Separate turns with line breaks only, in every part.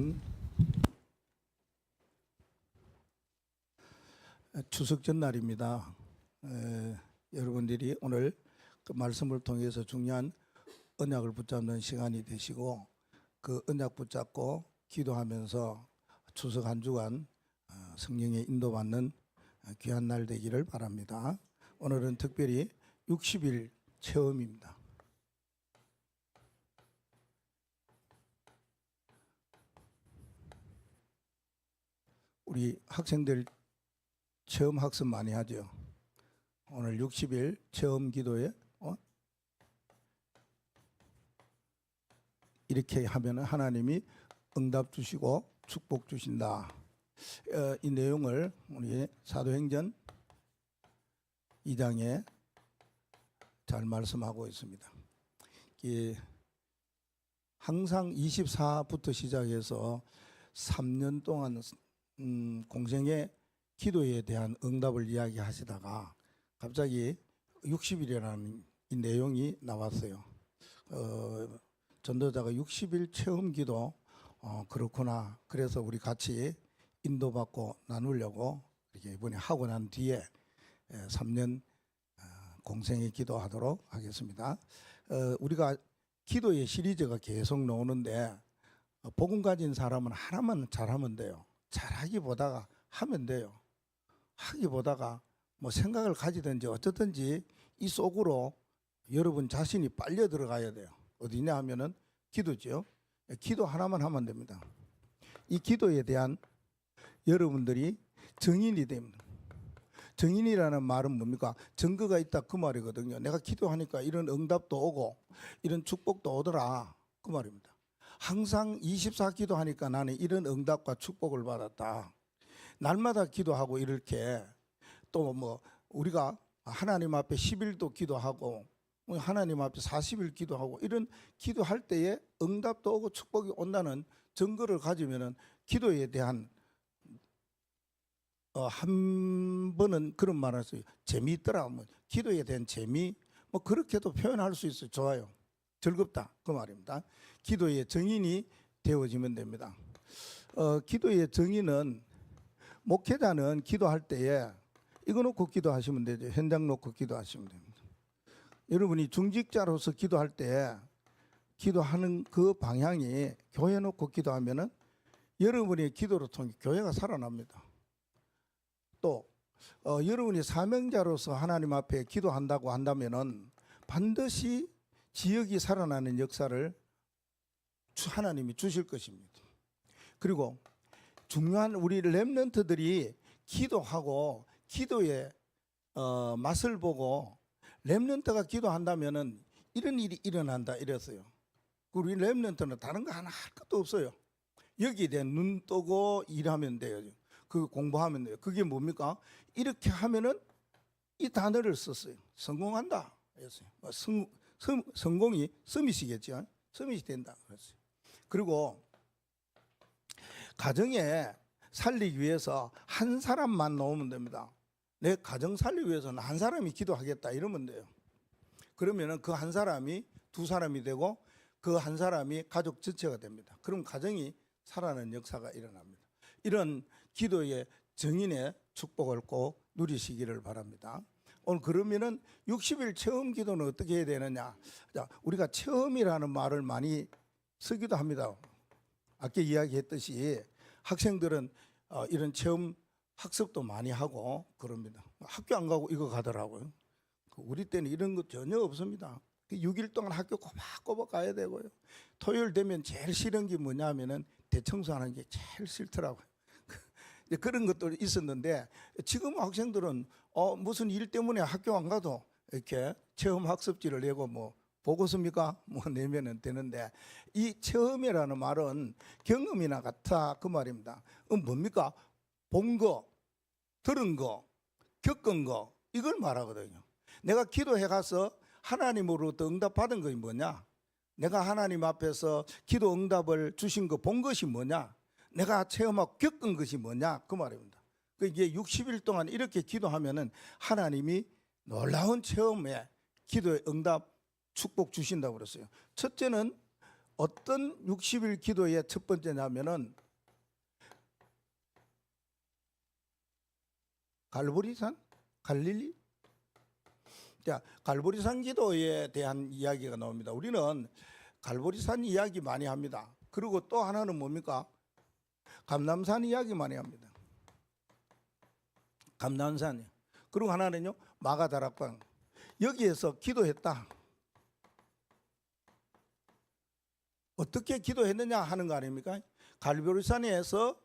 오늘은 추석 전날입니다. 여러분들이 오늘 그 말씀을 통해서 중요한 언약을 붙잡는 시간이 되시고 그 언약 붙잡고 기도하면서 추석 한 주간 성령의 인도받는 귀한 날 되기를 바랍니다. 오늘은 특별히 60일 체험입니다. 우리 학생들 체험 학습 많이 하죠. 오늘 60일 체험 기도에 이렇게 하면 하나님이 응답 주시고 축복 주신다. 이 내용을 우리 사도행전 2장에 잘 말씀하고 있습니다. 항상 24부터 시작해서 3년 동안 공생의 기도에 대한 응답을 이야기하시다가 갑자기 60일이라는 이 내용이 나왔어요. 전도자가 60일 체험 기도 그렇구나. 그래서 우리 같이 인도받고 나누려고 이렇게 이번에 하고 난 뒤에 3년 공생의 기도하도록 하겠습니다. 우리가 기도의 시리즈가 계속 나오는데 복음 가진 사람은 하나만 잘하면 돼요. 잘하기보다가 하면 돼요. 하기보다가 뭐 생각을 가지든지 어쩌든지 이 속으로 여러분 자신이 빨려 들어가야 돼요. 어디냐 하면은 기도죠. 기도 하나만 하면 됩니다. 이 기도에 대한 여러분들이 증인이 됩니다. 증인이라는 말은 뭡니까? 증거가 있다 그 말이거든요. 내가 기도하니까 이런 응답도 오고 이런 축복도 오더라 그 말입니다. 항상 24 기도하니까 나는 이런 응답과 축복을 받았다. 날마다 기도하고 이렇게 또 뭐 우리가 하나님 앞에 10일도 기도하고 하나님 앞에 40일 기도하고 이런 기도할 때에 응답도 오고 축복이 온다는 증거를 가지면은 기도에 대한 한 번은 그런 말을 했어요. 재미있더라. 뭐 기도에 대한 재미 뭐 그렇게도 표현할 수 있어요. 좋아요. 즐겁다 그 말입니다. 기도의 정인이 되어지면 됩니다. 기도의 정인은 목회자는 기도할 때에 이거 놓고 기도하시면 되죠. 현장 놓고 기도하시면 됩니다. 여러분이 중직자로서 기도할 때 기도하는 그 방향이 교회 놓고 기도하면은 여러분의 기도를 통해 교회가 살아납니다. 또 여러분이 사명자로서 하나님 앞에 기도한다고 한다면은 반드시 지역이 살아나는 역사를 하나님이 주실 것입니다. 그리고 중요한 우리 렘넌트들이 기도하고 기도의 맛을 보고 렘넌트가 기도한다면은 이런 일이 일어난다 이랬어요. 우리 렘넌트는 다른 거 하나 할 것도 없어요. 여기에 대한 눈 뜨고 일하면 돼요. 그 공부하면 돼요. 그게 뭡니까? 이렇게 하면은 이 단어를 썼어요. 성공한다 그랬어요. 성공이 서밋이겠죠. 서밋이 된다 그랬어요. 그리고 가정에 살리기 위해서 한 사람만 놓으면 됩니다. 내 가정 살리기 위해서는 한 사람이 기도하겠다 이러면 돼요. 그러면은 그 한 사람이 두 사람이 되고 그 한 사람이 가족 전체가 됩니다. 그럼 가정이 살아나는 역사가 일어납니다. 이런 기도의 정인의 축복을 꼭 누리시기를 바랍니다. 오늘 그러면은 60일 체험 기도는 어떻게 해야 되느냐? 자, 우리가 체험이라는 말을 많이 쓰기도 합니다. 아까 이야기했듯이 학생들은 이런 체험 학습도 많이 하고 그럽니다. 학교 안 가고 이거 가더라고요. 우리 때는 이런 거 전혀 없습니다. 6일 동안 학교 꼬박꼬박 가야 되고요. 토요일 되면 제일 싫은 게 뭐냐면은 대청소하는 게 제일 싫더라고요. 그런 것도 있었는데 지금 학생들은 무슨 일 때문에 학교 안 가도 이렇게 체험 학습지를 내고 뭐 보고서입니까? 뭐 내면은 되는데 이 체험이라는 말은 경험이나 같아 그 말입니다. 뭡니까? 본 거, 들은 거, 겪은 거 이걸 말하거든요. 내가 기도해 가서 하나님으로부터 응답 받은 것이 뭐냐? 내가 하나님 앞에서 기도 응답을 주신 거 본 것이 뭐냐? 내가 체험하고 겪은 것이 뭐냐? 그 말입니다. 이게 60일 동안 이렇게 기도하면은 하나님이 놀라운 체험에 기도의 응답 축복 주신다고 그랬어요. 첫째는 어떤 60일 기도의 첫 번째냐면은 갈보리산? 갈릴리? 자, 갈보리산 기도에 대한 이야기가 나옵니다. 우리는 갈보리산 이야기 많이 합니다. 그리고 또 하나는 뭡니까? 감람산 이야기 많이 합니다. 감람산이요. 그리고 하나는요, 마가다락방. 여기에서 기도했다. 어떻게 기도했느냐 하는 거 아닙니까? 갈보리산에서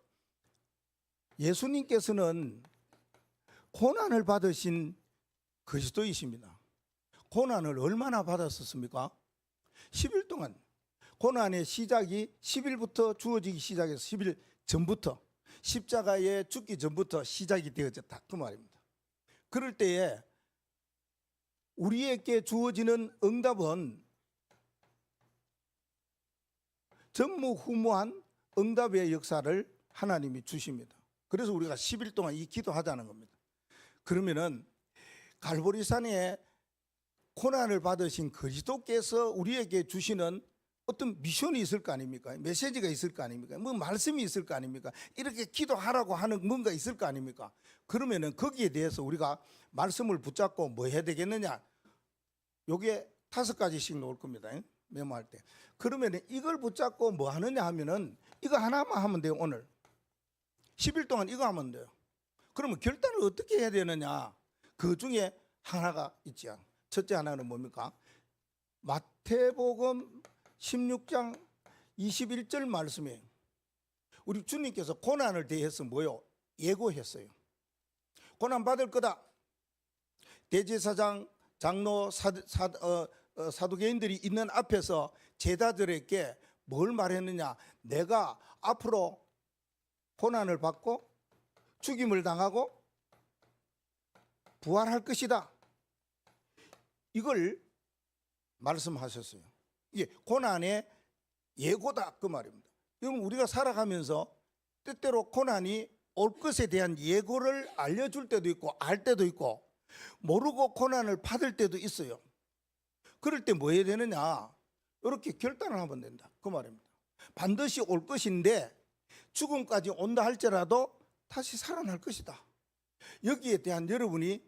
예수님께서는 고난을 받으신 그리스도이십니다. 고난을 얼마나 받았었습니까? 10일 동안. 고난의 시작이 10일부터 주어지기 시작해서 10일 전부터, 십자가에 죽기 전부터 시작이 되어졌다, 그 말입니다. 그럴 때에 우리에게 주어지는 응답은 전무후무한 응답의 역사를 하나님이 주십니다. 그래서 우리가 10일 동안 이 기도하자는 겁니다. 그러면은 갈보리산에 고난을 받으신 그리스도께서 우리에게 주시는 어떤 미션이 있을 거 아닙니까? 메시지가 있을 거 아닙니까? 뭐 말씀이 있을 거 아닙니까? 이렇게 기도하라고 하는 뭔가 있을 거 아닙니까? 그러면은 거기에 대해서 우리가 말씀을 붙잡고 뭐 해야 되겠느냐? 요게 5가지씩 나올 겁니다. 메모할 때. 그러면은 이걸 붙잡고 뭐 하느냐 하면은 이거 하나만 하면 돼요. 오늘 10일 동안 이거 하면 돼요. 그러면 결단을 어떻게 해야 되느냐? 그 중에 하나가 있죠. 첫째 하나는 뭡니까? 마태복음 16장 21절 말씀에 우리 주님께서 고난을 대해서 뭐요? 예고했어요. 고난 받을 거다. 대제사장, 장로, 사두개인들이 있는 앞에서 제자들에게 뭘 말했느냐? 내가 앞으로 고난을 받고 죽임을 당하고 부활할 것이다. 이걸 말씀하셨어요. 이게 고난의 예고다, 그 말입니다. 여러분, 우리가 살아가면서 때때로 고난이 올 것에 대한 예고를 알려줄 때도 있고 알 때도 있고 모르고 고난을 받을 때도 있어요. 그럴 때 뭐 해야 되느냐? 이렇게 결단을 하면 된다, 그 말입니다. 반드시 올 것인데 죽음까지 온다 할지라도 다시 살아날 것이다. 여기에 대한 여러분이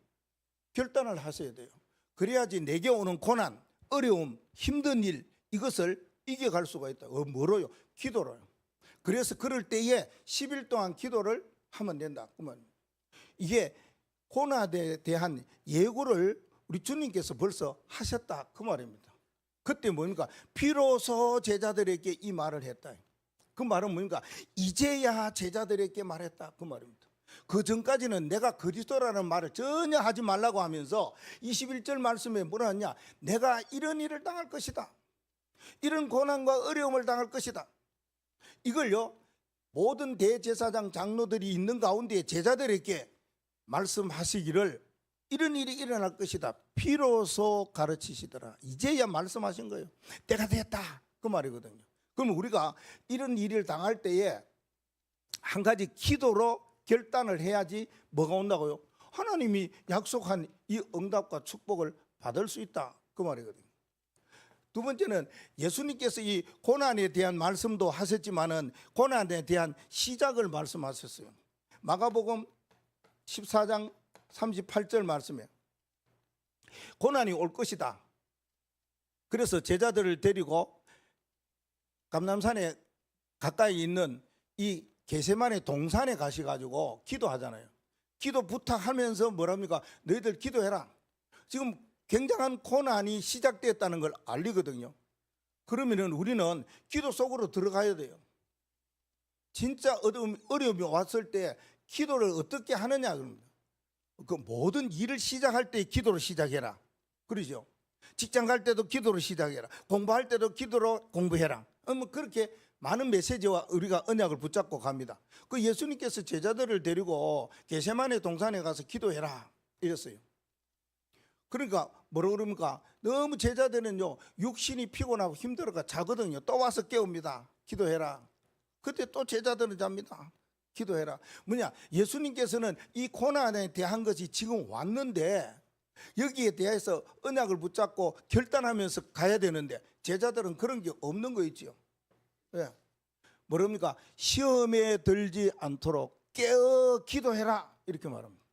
결단을 하셔야 돼요. 그래야지 내게 오는 고난, 어려움, 힘든 일, 이것을 이겨갈 수가 있다. 뭐로요? 기도로요. 그래서 그럴 때에 10일 동안 기도를 하면 된다. 그러면 이게 고난에 대한 예고를 우리 주님께서 벌써 하셨다, 그 말입니다. 그때 뭡니까? 비로소 제자들에게 이 말을 했다. 그 말은 뭡니까? 이제야 제자들에게 말했다, 그 말입니다. 그 전까지는 내가 그리스도라는 말을 전혀 하지 말라고 하면서 21절 말씀에 뭐라 하냐? 내가 이런 일을 당할 것이다. 이런 고난과 어려움을 당할 것이다. 이걸요, 모든 대제사장 장로들이 있는 가운데 제자들에게 말씀하시기를 이런 일이 일어날 것이다. 비로소 가르치시더라. 이제야 말씀하신 거예요. 때가 됐다, 그 말이거든요. 그러면 우리가 이런 일을 당할 때에 한 가지 기도로 결단을 해야지 뭐가 온다고요? 하나님이 약속한 이 응답과 축복을 받을 수 있다, 그 말이거든요. 두 번째는 예수님께서 이 고난에 대한 말씀도 하셨지만은 고난에 대한 시작을 말씀하셨어요. 마가복음 14장 38절 말씀에 고난이 올 것이다. 그래서 제자들을 데리고 감람산에 가까이 있는 이 게세마네 동산에 가셔가지고 기도하잖아요. 기도 부탁하면서 뭐랍니까? 너희들 기도해라. 지금 굉장한 고난이 시작됐다는 걸 알리거든요. 그러면은 우리는 기도 속으로 들어가야 돼요. 진짜 어려움이 왔을 때 기도를 어떻게 하느냐 그럽니다. 그 모든 일을 시작할 때 기도로 시작해라. 그러죠. 직장 갈 때도 기도로 시작해라. 공부할 때도 기도로 공부해라. 뭐 그렇게 많은 메시지와 우리가 언약을 붙잡고 갑니다. 그 예수님께서 제자들을 데리고 게세마네 동산에 가서 기도해라 이랬어요. 그러니까 뭐라 그럽니까? 너무 제자들은요, 육신이 피곤하고 힘들어가 자거든요. 또 와서 깨웁니다. 기도해라. 그때 또 제자들은 잡니다. 기도해라. 뭐냐? 예수님께서는 이 고난에 대한 것이 지금 왔는데 여기에 대해서 언약을 붙잡고 결단하면서 가야 되는데 제자들은 그런 게 없는 거 있지요. 예. 뭐랍니까? 시험에 들지 않도록 깨어 기도해라 이렇게 말합니다.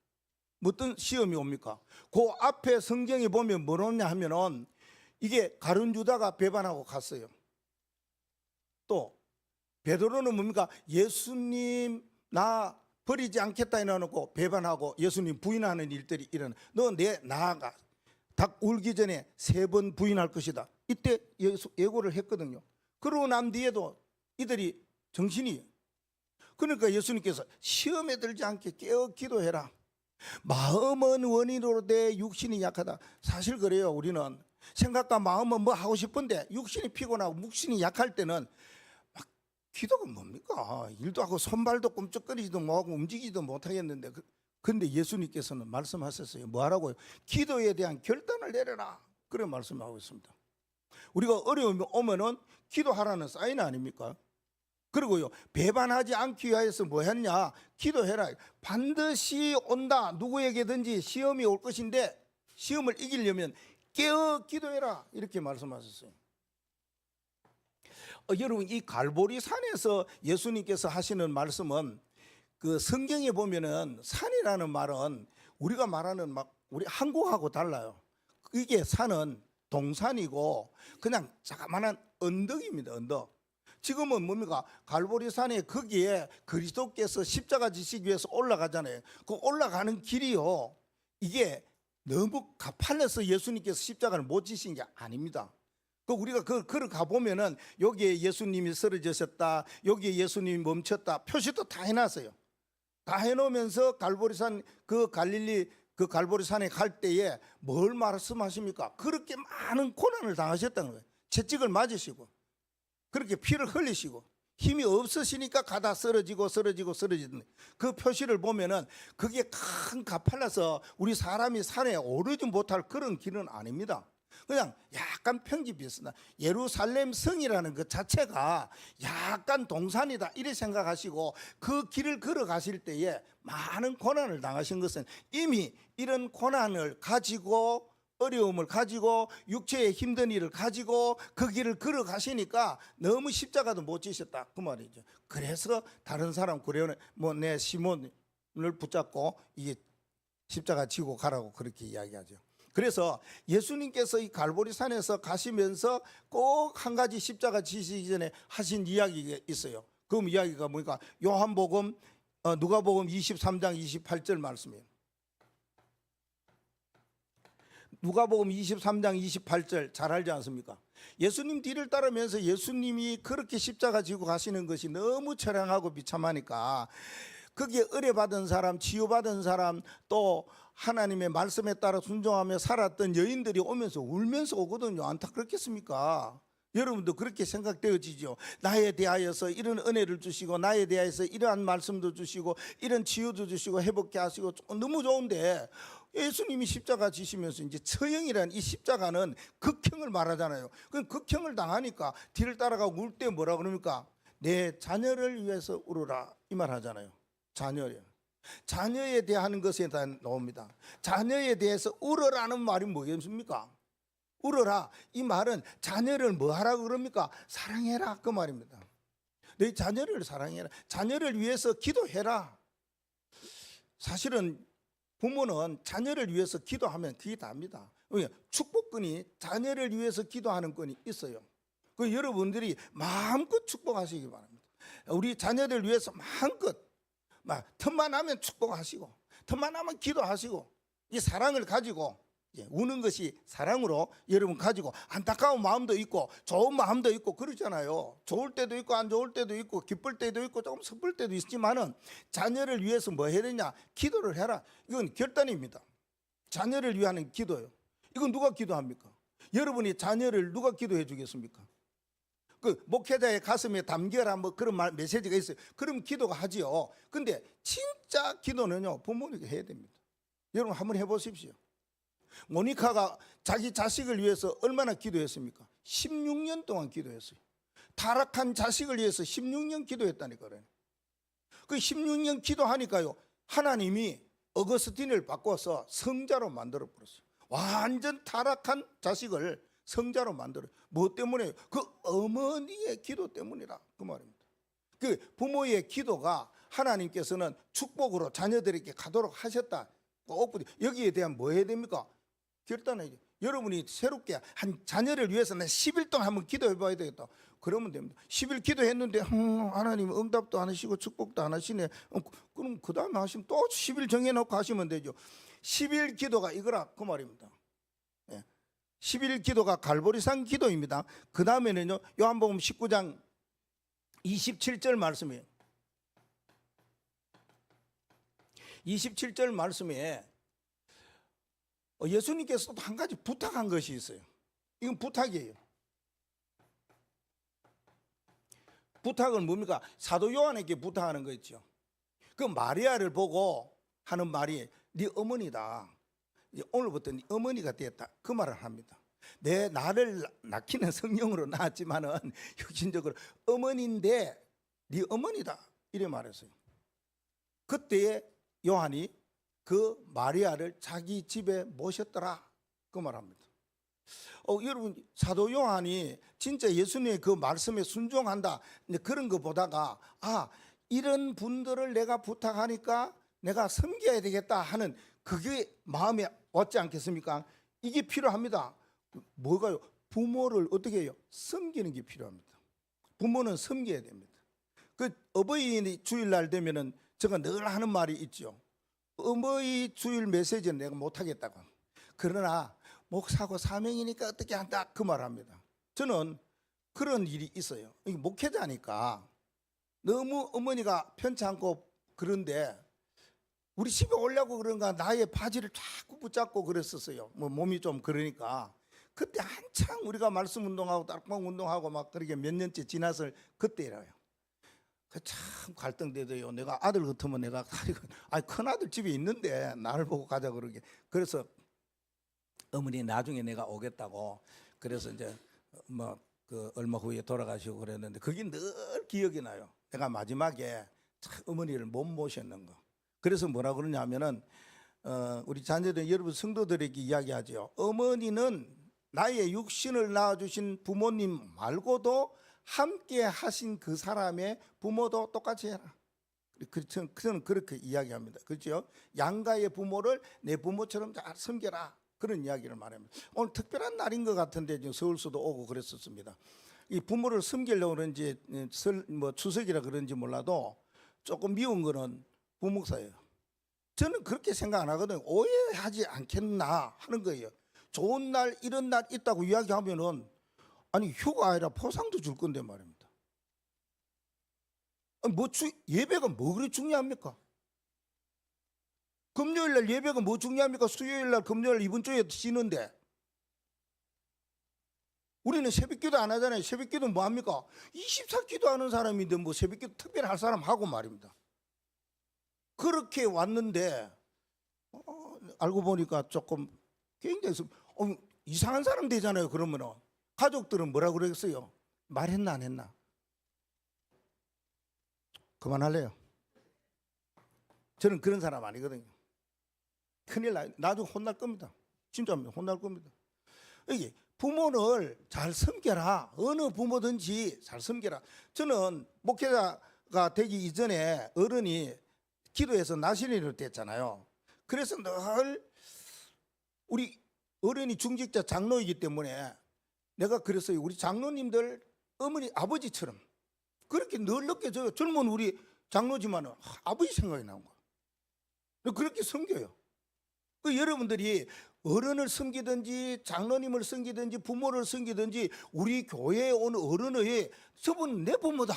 어떤 시험이 옵니까? 그 앞에 성경에 보면 뭐냐 하면은 이게 가룟 유다가 배반하고 갔어요. 또 베드로는 뭡니까? 예수님 나 버리지 않겠다 해놓고 배반하고 예수님 부인하는 일들이 일어나. 너 내 나아가 닭 울기 전에 3번 부인할 것이다. 이때 예고를 했거든요. 그러고 난 뒤에도 이들이 정신이, 그러니까 예수님께서 시험에 들지 않게 깨어 기도해라. 마음은 원인으로 돼 육신이 약하다. 사실 그래요. 우리는 생각과 마음은 뭐 하고 싶은데 육신이 피곤하고 육신이 약할 때는 막 기도가 뭡니까? 일도 하고 손발도 꿈쩍거리지도 못하고 움직이지도 못하겠는데, 근데 예수님께서는 말씀하셨어요. 뭐 하라고요? 기도에 대한 결단을 내려라. 그런 말씀하고 있습니다. 우리가 어려움이 오면은 기도하라는 사인 아닙니까? 그리고요, 배반하지 않기 위해서 뭐 했냐? 기도해라. 반드시 온다. 누구에게든지 시험이 올 것인데 시험을 이기려면 깨어 기도해라. 이렇게 말씀하셨어요. 여러분, 이 갈보리 산에서 예수님께서 하시는 말씀은 그 성경에 보면은 산이라는 말은 우리가 말하는 막 우리 한국하고 달라요. 이게 산은 동산이고 그냥 자그마한 언덕입니다. 언덕. 지금은 뭡니까? 갈보리 산에 거기에 그리스도께서 십자가 지시기 위해서 올라가잖아요. 그 올라가는 길이요, 이게 너무 가팔려서 예수님께서 십자가를 못 지신 게 아닙니다. 그 우리가 그걸 가보면은 여기에 예수님이 쓰러지셨다, 여기에 예수님이 멈췄다 표시도 다 해놨어요. 다 해놓으면서 갈보리산 그 갈릴리 그 갈보리산에 갈 때에 뭘 말씀하십니까? 그렇게 많은 고난을 당하셨다는 거예요. 채찍을 맞으시고 그렇게 피를 흘리시고 힘이 없으시니까 가다 쓰러지는 그 표시를 보면은 그게 큰 가팔라서 우리 사람이 산에 오르지 못할 그런 길은 아닙니다. 그냥 약간 평지 비슷하다. 예루살렘 성이라는 것 자체가 약간 동산이다 이렇게 생각하시고 그 길을 걸어가실 때에 많은 고난을 당하신 것은 이미 이런 고난을 가지고 어려움을 가지고 육체의 힘든 일을 가지고 그 길을 걸어가시니까 너무 십자가도 못 지셨다 그 말이죠. 그래서 다른 사람 구레오네 내 시몬을 붙잡고 이게 십자가 지고 가라고 그렇게 이야기하죠. 그래서 예수님께서 이 갈보리산에서 가시면서 꼭 한 가지 십자가 지시기 전에 하신 이야기가 있어요. 그 이야기가 뭐니까 요한복음 누가복음 23장 28절 말씀이에요. 누가복음 23장 28절 잘 알지 않습니까? 예수님 뒤를 따르면서 예수님이 그렇게 십자가 지고 가시는 것이 너무 처량하고 비참하니까 거기에 의뢰받은 사람, 치유받은 사람, 또 하나님의 말씀에 따라 순종하며 살았던 여인들이 오면서 울면서 오거든요. 안타깝겠습니까? 여러분도 그렇게 생각되어지죠. 나에 대하여서 이런 은혜를 주시고 나에 대하여서 이러한 말씀도 주시고 이런 치유도 주시고 회복케 하시고 너무 좋은데 예수님이 십자가 지시면서 이제 처형이라는 이 십자가는 극형을 말하잖아요. 그 극형을 당하니까 뒤를 따라가고 울 때 뭐라 그럽니까? 내 자녀를 위해서 울어라 이 말 하잖아요. 자녀에 대한 것에 대한 나옵니다. 자녀에 대해서 울어라는 말이 뭐겠습니까? 울어라 이 말은 자녀를 뭐 하라고 그럽니까? 사랑해라 그 말입니다. 내 자녀를 사랑해라. 자녀를 위해서 기도해라. 사실은 부모는 자녀를 위해서 기도하면 그게 다입니다. 축복권이 자녀를 위해서 기도하는 권이 있어요. 그 여러분들이 마음껏 축복하시기 바랍니다. 우리 자녀들 위해서 마음껏 틈만 나면 축복하시고 틈만 나면 기도하시고 이 사랑을 가지고 우는 것이 사랑으로 여러분 가지고 안타까운 마음도 있고 좋은 마음도 있고 그러잖아요. 좋을 때도 있고 안 좋을 때도 있고 기쁠 때도 있고 조금 슬플 때도 있지만은 자녀를 위해서 뭐 해야 되냐? 기도를 해라. 이건 결단입니다. 자녀를 위한 기도예요. 이건 누가 기도합니까? 여러분이 자녀를 누가 기도해 주겠습니까? 그 목회자의 가슴에 담겨라 뭐 그런 말 메시지가 있어요. 그럼 기도가 하지요. 근데 진짜 기도는요 부모님이 해야 됩니다. 여러분 한번 해보십시오. 모니카가 자기 자식을 위해서 얼마나 기도했습니까? 16년 동안 기도했어요. 타락한 자식을 위해서 16년 기도했다니까요. 그 16년 기도하니까요 하나님이 어거스틴을 바꿔서 성자로 만들어 버렸어요. 완전 타락한 자식을 성자로 만들어요. 뭐 때문에? 그 어머니의 기도 때문이라 그 말입니다. 그 부모의 기도가 하나님께서는 축복으로 자녀들에게 가도록 하셨다. 꼭 여기에 대한 뭐 해야 됩니까? 결단해야죠. 여러분이 새롭게 한 자녀를 위해서 난 10일 동안 한번 기도해 봐야 되겠다. 그러면 됩니다. 10일 기도했는데 하나님 응답도 안 하시고 축복도 안 하시네. 그럼 그 다음에 하시면 또 10일 정해놓고 하시면 되죠. 10일 기도가 이거라 그 말입니다. 10일 기도가 갈보리산 기도입니다. 그 다음에는요, 요한복음 19장 27절 말씀이에요. 27절 말씀에 예수님께서도 한 가지 부탁한 것이 있어요. 이건 부탁이에요. 부탁은 뭡니까? 사도 요한에게 부탁하는 거 있죠. 그 마리아를 보고 하는 말이 네 어머니다. 오늘부터 네 어머니가 되었다. 그 말을 합니다. 내 나를 낳기는 성령으로 낳았지만은 육신적으로 어머니인데 네 어머니다. 이래 말했어요. 그때에 요한이 그 마리아를 자기 집에 모셨더라. 그 말합니다. 여러분 사도 요한이 진짜 예수님의 그 말씀에 순종한다 그런 거 보다가 이런 분들을 내가 부탁하니까 내가 섬겨야 되겠다 하는 그게 마음에 왔지 않겠습니까? 이게 필요합니다. 뭐가요? 부모를 어떻게 해요? 섬기는 게 필요합니다. 부모는 섬겨야 됩니다. 그 어버이 주일날 되면은 제가 늘 하는 말이 있죠. 어버이 주일 메시지는 내가 못하겠다고. 그러나 목사고 사명이니까 어떻게 한다 그 말합니다. 저는 그런 일이 있어요. 목회자니까 너무 어머니가 편찮고 그런데 우리 집에 오려고 그런가 나의 바지를 자꾸 붙잡고 그랬었어요. 뭐 몸이 좀 그러니까 그때 한창 우리가 말씀 운동하고 딸방 운동하고 막 그렇게 몇 년째 지났을 그때라요. 참 갈등되더요. 내가 아들 같으면 내가 큰 아들 집에 있는데 나를 보고 가자 그러게. 그래서 어머니 나중에 내가 오겠다고. 그래서 이제 뭐 그 얼마 후에 돌아가시고 그랬는데 그게 늘 기억이 나요. 내가 마지막에 참 어머니를 못 모셨는 거. 그래서 뭐라 그러냐면은 우리 자녀들 여러분 성도들에게 이야기하죠. 어머니는 나의 육신을 낳아주신 부모님 말고도 함께 하신 그 사람의 부모도 똑같이 해라. 저는 그렇게 이야기합니다. 그렇죠? 양가의 부모를 내 부모처럼 잘 섬겨라. 그런 이야기를 말합니다. 오늘 특별한 날인 것 같은데 서울서도 오고 그랬었습니다. 이 부모를 섬기려고 그런지 뭐 추석이라 그런지 몰라도 조금 미운 거는 부목사예요. 저는 그렇게 생각 안 하거든요. 오해하지 않겠나 하는 거예요. 좋은 날 이런 날 있다고 이야기하면은 아니 휴가 아니라 포상도 줄 건데 말입니다. 예배가 뭐 그리 중요합니까? 금요일날 예배가 뭐 중요합니까? 수요일날 금요일 이번 주에 쉬는데 우리는 새벽기도 안 하잖아요. 새벽기도 뭐 합니까? 24기도 하는 사람인데 뭐 새벽기도 특별히 할 사람 하고 말입니다. 그렇게 왔는데 알고 보니까 조금 굉장히 이상한 사람 되잖아요. 그러면은 가족들은 뭐라 그랬어요? 말했나 안 했나? 그만할래요. 저는 그런 사람 아니거든요. 큰일 나요. 나중에 혼날 겁니다. 진짜입니다. 혼날 겁니다. 이게 부모를 잘 섬겨라. 어느 부모든지 잘 섬겨라. 저는 목회자가 되기 이전에 어른이 기도해서 나신일을 뗐잖아요. 그래서 늘 우리 어른이 중직자 장로이기 때문에 내가 그랬어요. 우리 장로님들 어머니 아버지처럼 그렇게 늘 느껴져요. 젊은 우리 장로지만은 아버지 생각이 나온 거예요. 그렇게 섬겨요. 여러분들이 어른을 섬기든지 장로님을 섬기든지 부모를 섬기든지 우리 교회에 온 어른의 저분은 내 부모다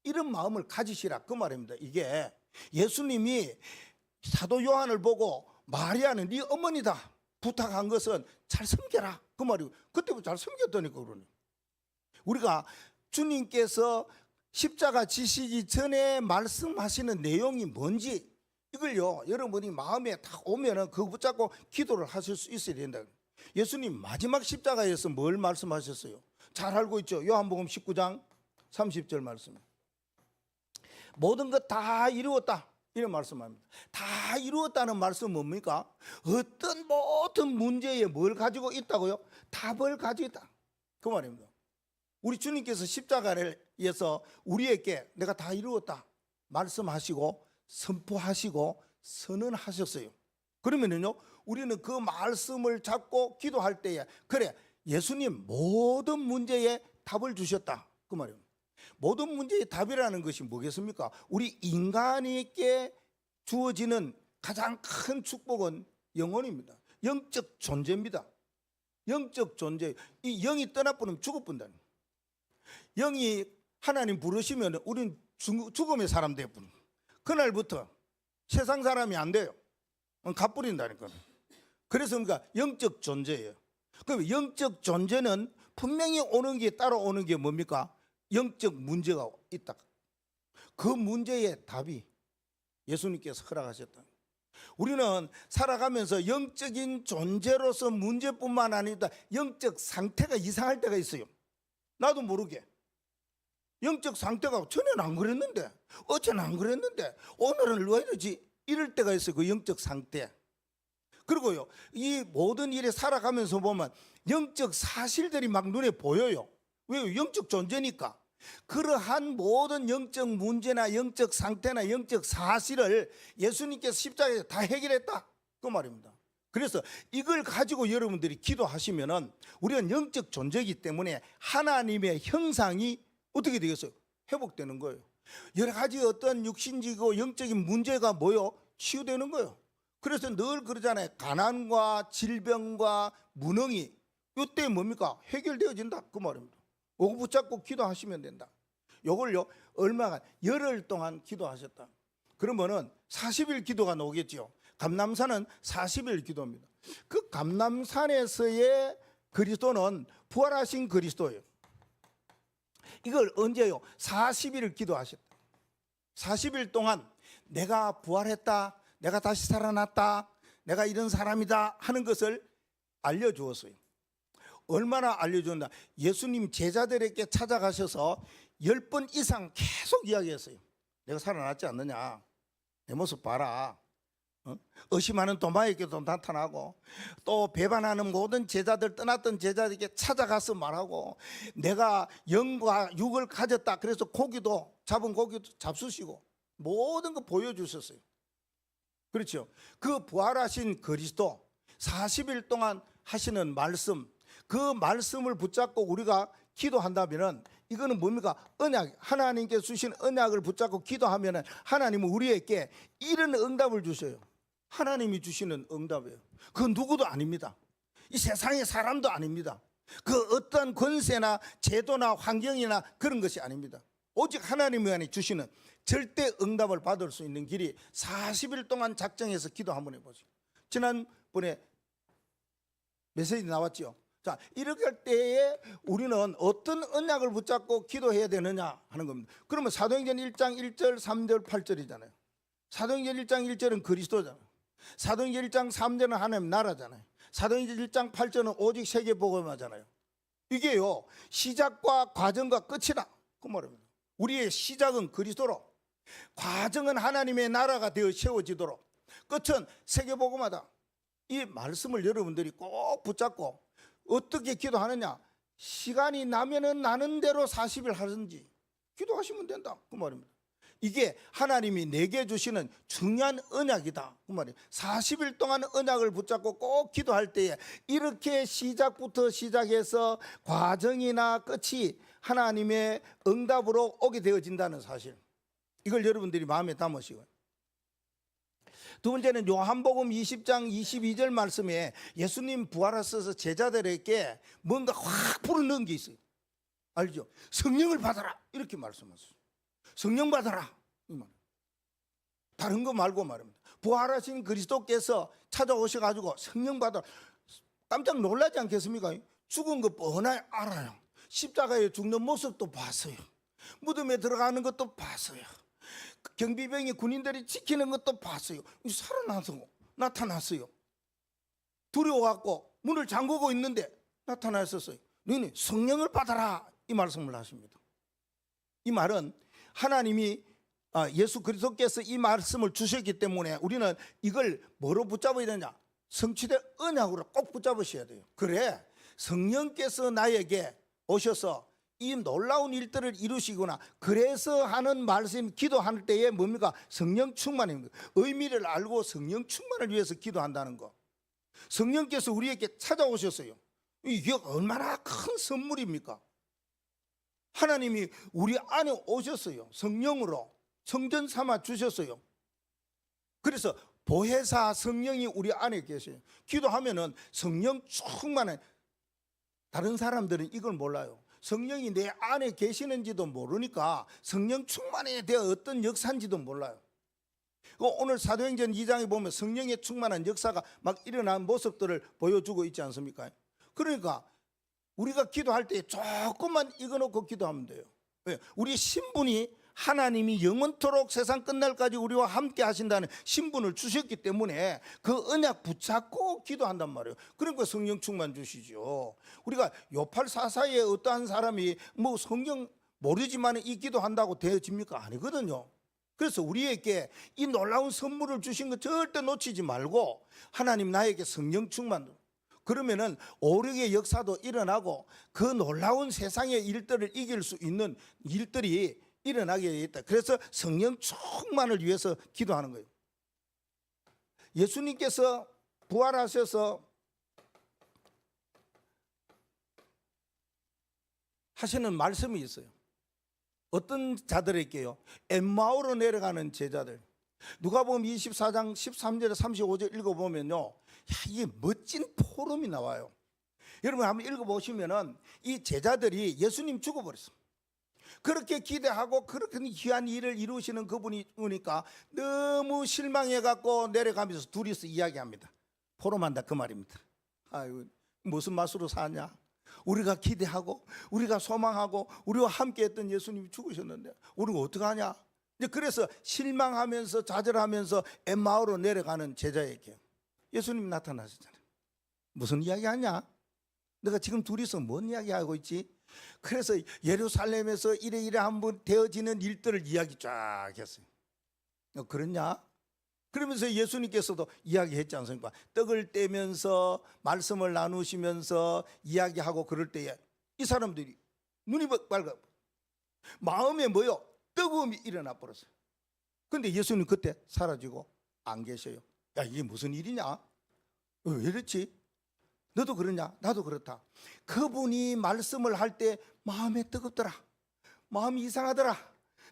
이런 마음을 가지시라 그 말입니다. 이게 예수님이 사도 요한을 보고 마리아는 네 어머니다 부탁한 것은 잘 섬겨라 그 말이고 그때부터 잘 섬겼다니까. 그러네. 우리가 주님께서 십자가 지시기 전에 말씀하시는 내용이 뭔지 이걸요 여러분이 마음에 딱 오면은 그거 붙잡고 기도를 하실 수 있어야 된다. 예수님 마지막 십자가에서 뭘 말씀하셨어요? 잘 알고 있죠. 요한복음 19장 30절 말씀. 모든 것 다 이루었다. 이런 말씀합니다. 다 이루었다는 말씀은 뭡니까? 어떤 모든 문제에 뭘 가지고 있다고요? 답을 가지고 있다, 그 말입니다. 우리 주님께서 십자가에서 우리에게 내가 다 이루었다 말씀하시고 선포하시고 선언하셨어요. 그러면은요, 우리는 그 말씀을 잡고 기도할 때에 그래, 예수님 모든 문제에 답을 주셨다, 그 말입니다. 모든 문제의 답이라는 것이 뭐겠습니까? 우리 인간에게 주어지는 가장 큰 축복은 영혼입니다. 영적 존재입니다. 영적 존재. 이 영이 떠나버리면 죽어본다는 거예요. 영이 하나님 부르시면 우리는 죽음의 사람 되어버려. 그날부터 세상 사람이 안 돼요. 갚버린다니까요. 그래서 그러니까 영적 존재예요. 그럼 영적 존재는 분명히 오는 게 따라오는 게 뭡니까? 영적 문제가 있다. 그 문제의 답이 예수님께서 허락하셨다. 우리는 살아가면서 영적인 존재로서 문제뿐만 아니라 영적 상태가 이상할 때가 있어요. 나도 모르게 영적 상태가 전에는 안 그랬는데, 어제는 안 그랬는데 오늘은 왜 이러지? 이럴 때가 있어요. 그 영적 상태. 그리고요, 이 모든 일에 살아가면서 보면 영적 사실들이 막 눈에 보여요. 왜요? 영적 존재니까. 그러한 모든 영적 문제나 영적 상태나 영적 사실을 예수님께서 십자가에서 다 해결했다, 그 말입니다. 그래서 이걸 가지고 여러분들이 기도하시면은 우리는 영적 존재이기 때문에 하나님의 형상이 어떻게 되겠어요? 회복되는 거예요. 여러 가지 어떤 육신적이고 영적인 문제가 뭐요? 치유되는 거예요. 그래서 늘 그러잖아요. 가난과 질병과 무능이 이때 뭡니까? 해결되어진다, 그 말입니다. 요거 붙잡고 기도하시면 된다. 요걸요, 얼마간 열흘 동안 기도하셨다. 그러면은 40일 기도가 나오겠죠. 감람산은 40일 기도입니다. 그 감람산에서의 그리스도는 부활하신 그리스도예요. 이걸 언제요? 40일을 기도하셨다. 40일 동안 내가 부활했다, 내가 다시 살아났다, 내가 이런 사람이다 하는 것을 알려주었어요. 얼마나 알려준다. 예수님 제자들에게 찾아가셔서 10번 이상 계속 이야기했어요. 내가 살아났지 않느냐, 내 모습 봐라. 의심하는 도마에게도 나타나고, 또 배반하는 모든 제자들, 떠났던 제자들에게 찾아가서 말하고, 내가 영과 육을 가졌다, 그래서 고기도, 잡은 고기도 잡수시고 모든 거 보여주셨어요. 그렇죠. 그 부활하신 그리스도 40일 동안 하시는 말씀, 그 말씀을 붙잡고 우리가 기도한다면은 이거는 뭡니까? 언약, 하나님께서 주신 언약을 붙잡고 기도하면은 하나님은 우리에게 이런 응답을 주셔요. 하나님이 주시는 응답이에요. 그 누구도 아닙니다. 이 세상의 사람도 아닙니다. 그 어떤 권세나 제도나 환경이나 그런 것이 아닙니다. 오직 하나님이 주시는 절대 응답을 받을 수 있는 길이 40일 동안 작정해서 기도 한번 해보죠. 지난번에 메시지 나왔죠. 자, 이렇게 할 때에 우리는 어떤 언약을 붙잡고 기도해야 되느냐 하는 겁니다. 그러면 사도행전 1장 1절 3절 8절이잖아요. 사도행전 1장 1절은 그리스도잖아요. 사도행전 1장 3절은 하나님 나라잖아요. 사도행전 1장 8절은 오직 세계복음화잖아요. 이게요, 시작과 과정과 끝이다, 그 말입니다. 우리의 시작은 그리스도로, 과정은 하나님의 나라가 되어 세워지도록, 끝은 세계복음화다. 이 말씀을 여러분들이 꼭 붙잡고 어떻게 기도하느냐, 시간이 나면은 나는 대로 40일 하든지 기도하시면 된다, 그 말입니다. 이게 하나님이 내게 주시는 중요한 언약이다, 그 말이에요. 40일 동안 언약을 붙잡고 꼭 기도할 때에 이렇게 시작부터 시작해서 과정이나 끝이 하나님의 응답으로 오게 되어진다는 사실, 이걸 여러분들이 마음에 담으시고요. 두 번째는 요한복음 20장 22절 말씀에 예수님 부활하셔서 제자들에게 뭔가 확 불어넣은 게 있어요. 알죠? 성령을 받아라, 이렇게 말씀하셨어요. 성령 받아라, 이 말. 다른 거 말고 말입니다. 부활하신 그리스도께서 찾아오셔가지고 성령 받아라. 깜짝 놀라지 않겠습니까? 죽은 거 뻔히 알아요. 십자가에 죽는 모습도 봤어요. 무덤에 들어가는 것도 봤어요. 경비병이 군인들이 지키는 것도 봤어요. 살아나서 나타났어요. 두려워갖고 문을 잠그고 있는데 나타났었어요. 너희는 성령을 받아라, 이 말씀을 하십니다. 이 말은 하나님이 예수 그리스도께서 이 말씀을 주셨기 때문에 우리는 이걸 뭐로 붙잡아야 되냐? 성취될 언약으로 꼭 붙잡으셔야 돼요. 그래 성령께서 나에게 오셔서 이 놀라운 일들을 이루시구나. 그래서 하는 말씀, 기도할 때에 뭡니까? 성령 충만입니다. 의미를 알고 성령 충만을 위해서 기도한다는 거. 성령께서 우리에게 찾아오셨어요. 이게 얼마나 큰 선물입니까? 하나님이 우리 안에 오셨어요. 성령으로 성전 삼아 주셨어요. 그래서 보혜사 성령이 우리 안에 계셔요. 기도하면은 성령 충만해. 다른 사람들은 이걸 몰라요. 성령이 내 안에 계시는지도 모르니까 성령 충만에 대해 어떤 역사인지도 몰라요. 오늘 사도행전 2장에 보면 성령의 충만한 역사가 막 일어난 모습들을 보여주고 있지 않습니까? 그러니까 우리가 기도할 때 조금만 익어놓고 기도하면 돼요. 왜? 우리 신분이 하나님이 영원토록 세상 끝날까지 우리와 함께 하신다는 신분을 주셨기 때문에 그 언약 붙잡고 기도한단 말이에요. 그러니까 성령 충만 주시죠. 우리가 요팔 사사에 어떠한 사람이 뭐 성경 모르지만 이 기도한다고 되어집니까? 아니거든요. 그래서 우리에게 이 놀라운 선물을 주신 거 절대 놓치지 말고 하나님 나에게 성령 충만, 그러면은 오력의 역사도 일어나고 그 놀라운 세상의 일들을 이길 수 있는 일들이 일어나게 되겠다. 그래서 성령 충만을 위해서 기도하는 거예요. 예수님께서 부활하셔서 하시는 말씀이 있어요. 어떤 자들에게요? 엠마오로 내려가는 제자들. 누가복음 24장 13절에 35절 읽어보면요, 이게 멋진 포럼이 나와요. 여러분 한번 읽어보시면은 이 제자들이 예수님 죽어버렸어요. 그렇게 기대하고 그렇게 귀한 일을 이루시는 그분이 오니까 너무 실망해갖고 내려가면서 둘이서 이야기합니다. 포럼한다 그 말입니다. 아유, 무슨 맛으로 사냐? 우리가 기대하고 우리가 소망하고 우리와 함께했던 예수님이 죽으셨는데 우리가 어떡하냐? 이제 그래서 실망하면서 좌절하면서 엠마오로 내려가는 제자에게 예수님이 나타나셨잖아요. 무슨 이야기하냐? 내가 지금 둘이서 뭔 이야기하고 있지? 그래서 예루살렘에서 이래 한번 되어지는 일들을 이야기 쫙 했어요. 그렇냐? 그러면서 예수님께서도 이야기했지 않습니까? 떡을 떼면서 말씀을 나누시면서 이야기하고 그럴 때에 이 사람들이 눈이 밝아 마음에 뭐요? 뜨거움이 일어나 버렸어요. 그런데 예수님 그때 사라지고 안 계셔요. 야, 이게 무슨 일이냐? 왜 이렇지? 너도 그러냐? 나도 그렇다. 그분이 말씀을 할 때 마음에 뜨겁더라. 마음이 이상하더라.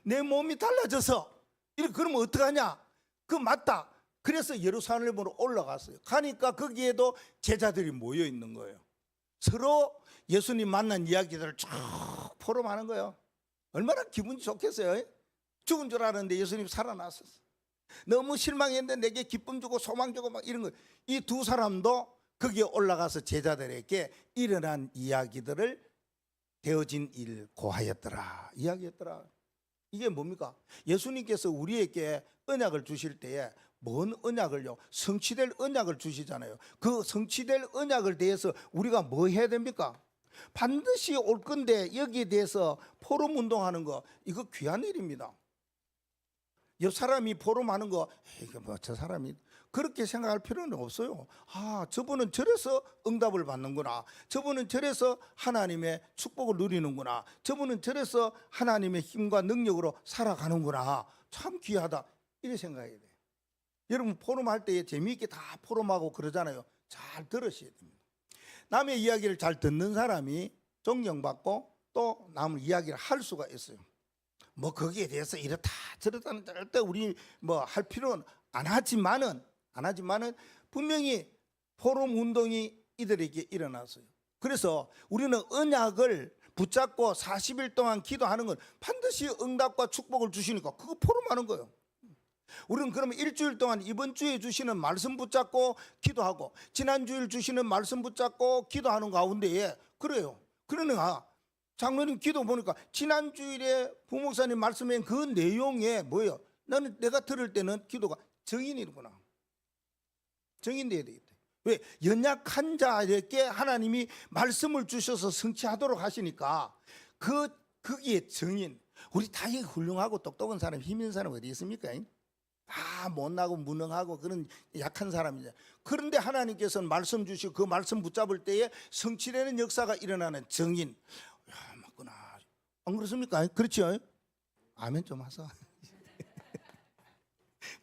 내 몸이 달라져서 이렇게 그러면 어떡하냐? 그 맞다. 그래서 예루살렘으로 올라갔어요. 가니까 거기에도 제자들이 모여 있는 거예요. 서로 예수님 만난 이야기들을 쭉 포럼하는 거예요. 얼마나 기분이 좋겠어요. 죽은 줄 알았는데 예수님 살아났었어. 너무 실망했는데 내게 기쁨 주고 소망 주고 막 이런 거. 이 두 사람도 거기에 올라가서 제자들에게 일어난 이야기들을 되어진 일 고하였더라 이야기했더라. 이게 뭡니까? 예수님께서 우리에게 언약을 주실 때에 뭔 언약을요? 성취될 언약을 주시잖아요. 그 성취될 언약을 대해서 우리가 뭐 해야 됩니까? 반드시 올 건데 여기에 대해서 포럼 운동하는 거 이거 귀한 일입니다. 옆 사람이 포럼하는 거 이게 뭐 저 사람이 그렇게 생각할 필요는 없어요. 아, 저분은 저래서 응답을 받는구나. 저분은 저래서 하나님의 축복을 누리는구나. 저분은 저래서 하나님의 힘과 능력으로 살아가는구나. 참 귀하다. 이렇게 생각해야 돼요. 여러분 포럼할 때 재미있게 다 포럼하고 그러잖아요. 잘 들으셔야 됩니다. 남의 이야기를 잘 듣는 사람이 존경받고 또 남의 이야기를 할 수가 있어요. 뭐 거기에 대해서 이렇다 저렇다는 절대 우리 뭐 할 필요는 안 하지만은 분명히 포럼 운동이 이들에게 일어났어요. 그래서 우리는 언약을 붙잡고 40일 동안 기도하는 건 반드시 응답과 축복을 주시니까 그거 포럼하는 거예요. 우리는 그러면 일주일 동안 이번 주에 주시는 말씀 붙잡고 기도하고 지난 주일 주시는 말씀 붙잡고 기도하는 가운데에 그래요. 그러니까 장로님 기도 보니까 지난 주일에 부목사님 말씀한 그 내용에 뭐예요? 나는 내가 들을 때는 기도가 정인이구나. 정인돼야 되겠다. 왜? 연약한 자에게 하나님이 말씀을 주셔서 성취하도록 하시니까 거기에 정인. 우리 다 훌륭하고 똑똑한 사람, 힘 있는 사람 어디 있습니까? 다 못나고 무능하고 그런 약한 사람이죠. 그런데 하나님께서는 말씀 주시고 그 말씀 붙잡을 때에 성취되는 역사가 일어나는 증인. 야, 맞구나. 안 그렇습니까? 그렇죠? 아멘 좀 하소.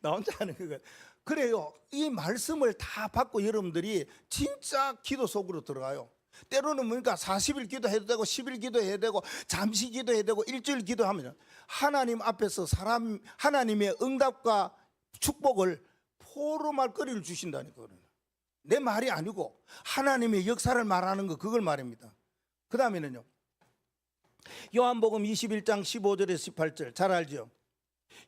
나 혼자 하는 거예요. 그래요. 이 말씀을 다 받고 여러분들이 진짜 기도 속으로 들어가요. 때로는 뭡니까? 40일 기도해도 되고 10일 기도해야 되고 잠시 기도해야 되고 일주일 기도하면 하나님 앞에서 하나님의 응답과 축복을 포로말거리를 주신다니까. 내 말이 아니고 하나님의 역사를 말하는 거, 그걸 말입니다. 그 다음에는요, 요한복음 21장 15절에서 18절 잘 알죠?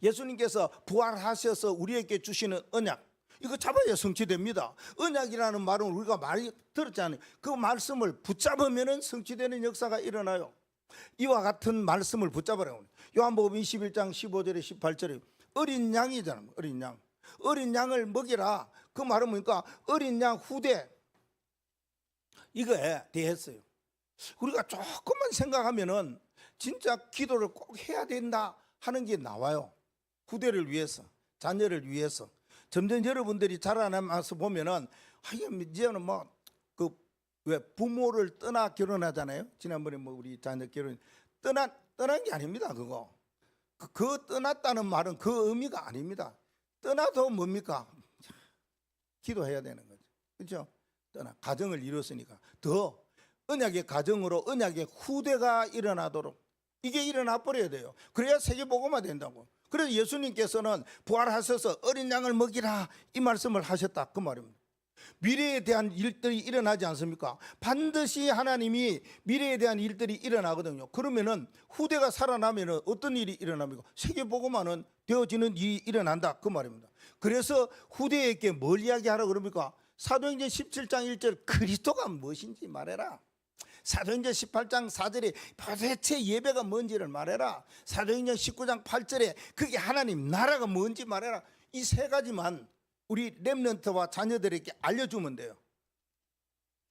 예수님께서 부활하셔서 우리에게 주시는 언약, 이거 잡아야 성취됩니다. 언약이라는 말은 우리가 많이 들었잖아요. 그 말씀을 붙잡으면 성취되는 역사가 일어나요. 이와 같은 말씀을 붙잡으라고. 요한복음 21장 15절에 18절에 어린 양이잖아요. 어린 양. 어린 양을 먹이라. 그 말은 뭡니까? 어린 양 후대. 이거에 대했어요. 우리가 조금만 생각하면은 진짜 기도를 꼭 해야 된다 하는 게 나와요. 후대를 위해서, 자녀를 위해서. 점점 여러분들이 자라나면서 보면은 이제는 뭐 왜 부모를 떠나 결혼하잖아요. 지난번에 뭐 우리 자녀 결혼 떠난 게 아닙니다. 그거 그 떠났다는 말은 그 의미가 아닙니다. 떠나도 뭡니까? 기도해야 되는 거죠. 그렇죠? 떠나 가정을 이뤘으니까 더 언약의 가정으로 언약의 후대가 일어나도록 이게 일어나 버려야 돼요. 그래야 세계복음화 된다고. 그래서 예수님께서는 부활하셔서 어린 양을 먹이라 이 말씀을 하셨다 그 말입니다. 미래에 대한 일들이 일어나지 않습니까? 반드시 하나님이 미래에 대한 일들이 일어나거든요. 그러면은 후대가 살아나면은 어떤 일이 일어납니까? 세계복음화는 되어지는 일이 일어난다 그 말입니다. 그래서 후대에게 뭘 이야기하라 그럽니까? 사도행전 17장 1절 그리스도가 무엇인지 말해라. 사도행전 18장 4절에 도대체 예배가 뭔지를 말해라. 사도행전 19장 8절에 그게 하나님 나라가 뭔지 말해라. 이 세 가지만 우리 렘넌트와 자녀들에게 알려주면 돼요.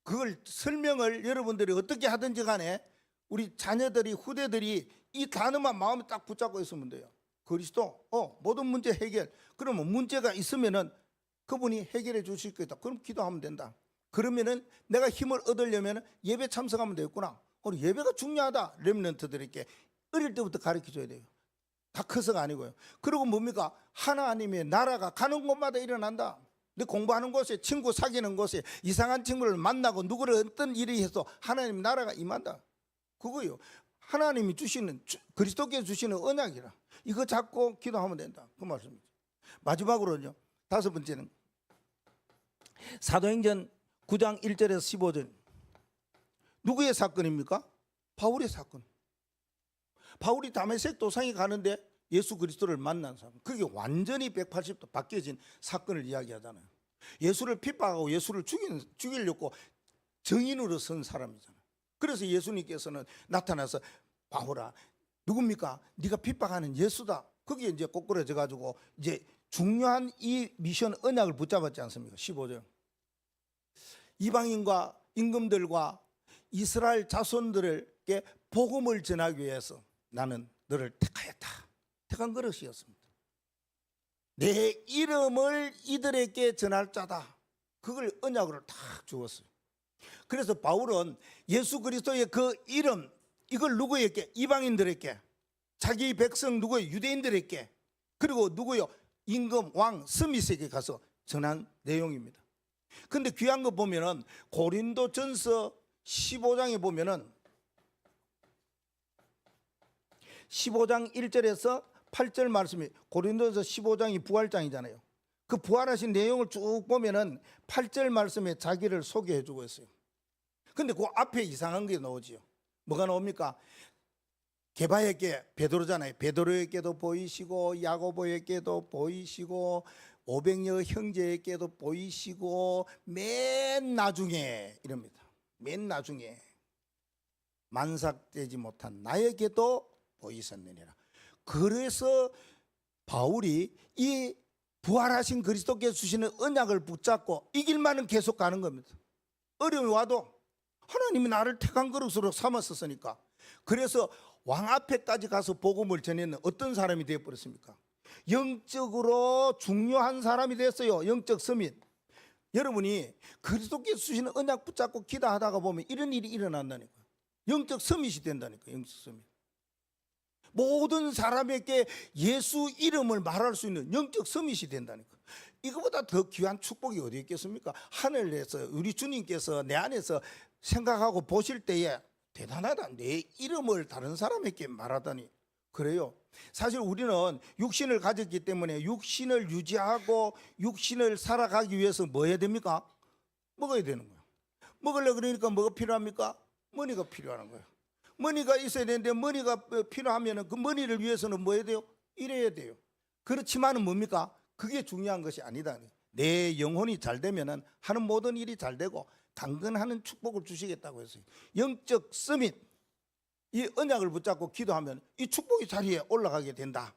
그걸 설명을 여러분들이 어떻게 하든지 간에 우리 자녀들이 후대들이 이 단어만 마음에 딱 붙잡고 있으면 돼요. 그리스도 모든 문제 해결. 그러면 문제가 있으면은 그분이 해결해 주실 거다. 그럼 기도하면 된다. 그러면은 내가 힘을 얻으려면 예배 참석하면 되겠구나. 우리 예배가 중요하다. 렘넌트들에게 어릴 때부터 가르쳐 줘야 돼요. 다 커서가 아니고요. 그리고 뭡니까? 하나님의 나라가 가는 곳마다 일어난다. 내 공부하는 곳에, 친구 사귀는 곳에 이상한 친구를 만나고 누구를 어떤 일이 해서 하나님 나라가 임한다. 그거요. 하나님이 주시는 그리스도께 주시는 언약이라. 이거 잡고 기도하면 된다. 그 말씀이죠. 마지막으로는요. 다섯 번째는 사도행전 9장 1절에서 15절. 누구의 사건입니까? 바울의 사건. 바울이 다메섹 도상에 가는데 예수 그리스도를 만난 사람. 그게 완전히 180도 바뀌어진 사건을 이야기하잖아요. 예수를 핍박하고 예수를 죽이려고 정인으로 선 사람이잖아요. 그래서 예수님께서는 나타나서 바울아 누굽니까? 네가 핍박하는 예수다. 거기에 이제 꼬꾸라져 가지고 이제 중요한 이 미션 언약을 붙잡았지 않습니까? 15절. 이방인과 임금들과 이스라엘 자손들에게 복음을 전하기 위해서 나는 너를 택하였다. 택한 그릇이었습니다. 내 이름을 이들에게 전할 자다. 그걸 언약으로 탁 주었어요. 그래서 바울은 예수 그리스도의 그 이름, 이걸 누구에게? 이방인들에게, 자기 백성 누구의 유대인들에게, 그리고 누구요? 임금, 왕, 스미스에게 가서 전한 내용입니다. 근데 귀한 거 보면은 고린도전서 15장에 보면은 15장 1절에서 8절 말씀이 고린도전서 15장이 부활장이잖아요. 그 부활하신 내용을 쭉 보면은 8절 말씀에 자기를 소개해 주고 있어요. 근데 그 앞에 이상한 게 나오지요. 뭐가 나옵니까? 게바에게 베드로잖아요. 베드로에게도 보이시고 야고보에게도 보이시고 500여 형제에게도 보이시고 맨 나중에 이럽니다. 맨 나중에 만삭되지 못한 나에게도 보이셨느니라. 그래서 바울이 이 부활하신 그리스도께서 주시는 언약을 붙잡고 이 길만은 계속 가는 겁니다. 어려움이 와도 하나님이 나를 택한 그릇으로 삼았었으니까. 그래서 왕 앞에까지 가서 복음을 전했는 어떤 사람이 되어버렸습니까? 영적으로 중요한 사람이 됐어요. 영적 서민. 여러분이 그리스도께서 주시는 언약 붙잡고 기도하다가 보면 이런 일이 일어난다니까요. 영적 서밋이 된다니까요. 영적 서밋. 모든 사람에게 예수 이름을 말할 수 있는 영적 서밋이 된다니까요. 이거보다 더 귀한 축복이 어디 있겠습니까? 하늘에서 우리 주님께서 내 안에서 생각하고 보실 때에 대단하다. 내 이름을 다른 사람에게 말하다니. 그래요. 사실 우리는 육신을 가졌기 때문에 육신을 유지하고 육신을 살아가기 위해서 뭐 해야 됩니까? 먹어야 되는 거예요. 먹으려고 그러니까 뭐가 필요합니까? 머니가 필요한 거예요. 머니가 있어야 되는데 머니가 필요하면 그 머니를 위해서는 뭐 해야 돼요? 일해야 돼요. 그렇지만은 뭡니까? 그게 중요한 것이 아니다. 내 영혼이 잘 되면은 하는 모든 일이 잘 되고 강건하는 축복을 주시겠다고 했어요. 영적 서밋, 이 언약을 붙잡고 기도하면 이 축복의 자리에 올라가게 된다.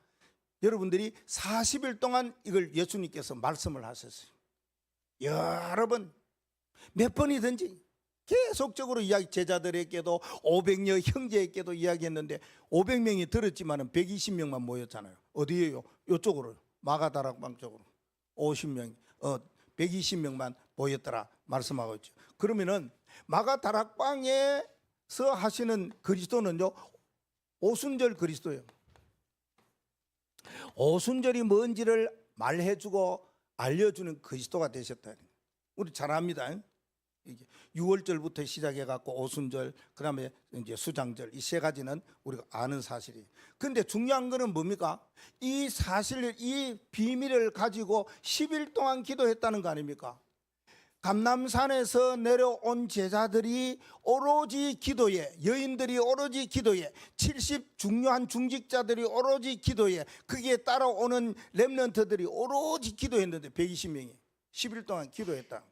여러분들이 40일 동안 이걸 예수님께서 말씀을 하셨어요. 여러 번, 몇 번이든지 계속적으로 제자들에게도 500여 형제에게도 이야기했는데 500명이 들었지만 120명만 모였잖아요. 어디에요? 이쪽으로, 마가다락방 쪽으로 50명, 120명만 모였더라 말씀하고 있죠. 그러면은 마가다락방에서 하시는 그리스도는요, 오순절 그리스도예요. 오순절이 뭔지를 말해주고 알려주는 그리스도가 되셨다. 우리 잘 압니다. 6월절부터 시작해갖고 오순절, 그 다음에 이제 수장절, 이 세 가지는 우리가 아는 사실이에요. 근데 중요한 거는 뭡니까? 이 사실, 이 비밀을 가지고 10일 동안 기도했다는 거 아닙니까? 감람산에서 내려온 제자들이 오로지 기도에, 여인들이 오로지 기도에, 70 중요한 중직자들이 오로지 기도에, 거기에 따라오는 렘넌트들이 오로지 기도했는데 120명이 10일 동안 기도했다.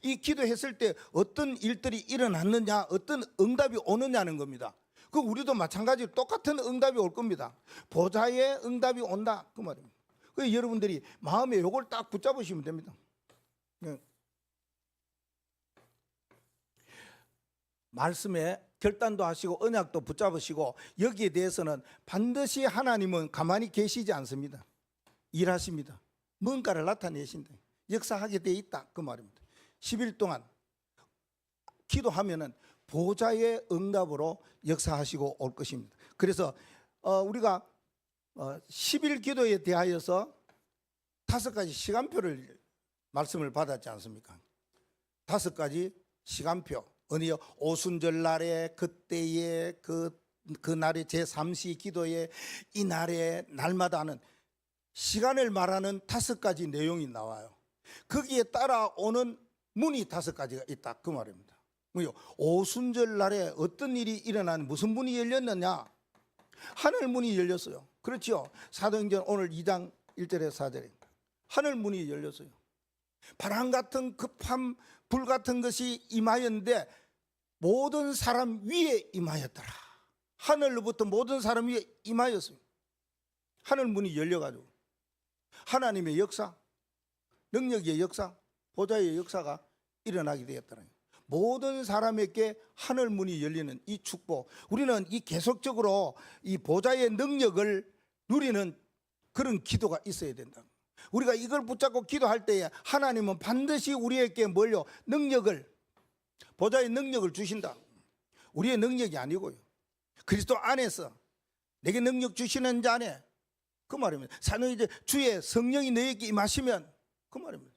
이 기도했을 때 어떤 일들이 일어났느냐, 어떤 응답이 오느냐는 겁니다. 그 우리도 마찬가지로 똑같은 응답이 올 겁니다. 보좌의 응답이 온다, 그 말입니다. 그래서 여러분들이 마음에 요걸 딱 붙잡으시면 됩니다. 말씀에 결단도 하시고 언약도 붙잡으시고, 여기에 대해서는 반드시 하나님은 가만히 계시지 않습니다. 일하십니다. 뭔가를 나타내신다. 역사하게 돼 있다, 그 말입니다. 10일 동안 기도하면은 보좌의 응답으로 역사하시고 올 것입니다. 그래서 우리가 10일 기도에 대하여서 5가지 시간표를 말씀을 받았지 않습니까? 5가지 시간표. 어디요? 오순절 날에, 그때에, 그 날의 제3시 기도에, 이 날에, 날마다 하는 시간을 말하는 5가지 내용이 나와요. 거기에 따라오는 문이 5가지가 있다, 그 말입니다. 오순절 날에 어떤 일이 일어난, 무슨 문이 열렸느냐? 하늘 문이 열렸어요. 그렇죠? 사도행전 오늘 2장 1절에서 4절에 하늘 문이 열렸어요. 바람 같은 급함, 불 같은 것이 임하였는데 모든 사람 위에 임하였더라. 하늘로부터 모든 사람 위에 임하였어요. 하늘 문이 열려가지고 하나님의 역사, 능력의 역사, 보좌의 역사가 일어나게 되었더라. 모든 사람에게 하늘 문이 열리는 이 축복, 우리는 이 계속적으로 이 보좌의 능력을 누리는 그런 기도가 있어야 된다. 우리가 이걸 붙잡고 기도할 때에 하나님은 반드시 우리에게 뭘요? 능력을, 보좌의 능력을 주신다. 우리의 능력이 아니고요, 그리스도 안에서 내게 능력 주시는 자 안에, 그 말입니다. 사는 이제 주의 성령이 너에게 임하시면, 그 말입니다.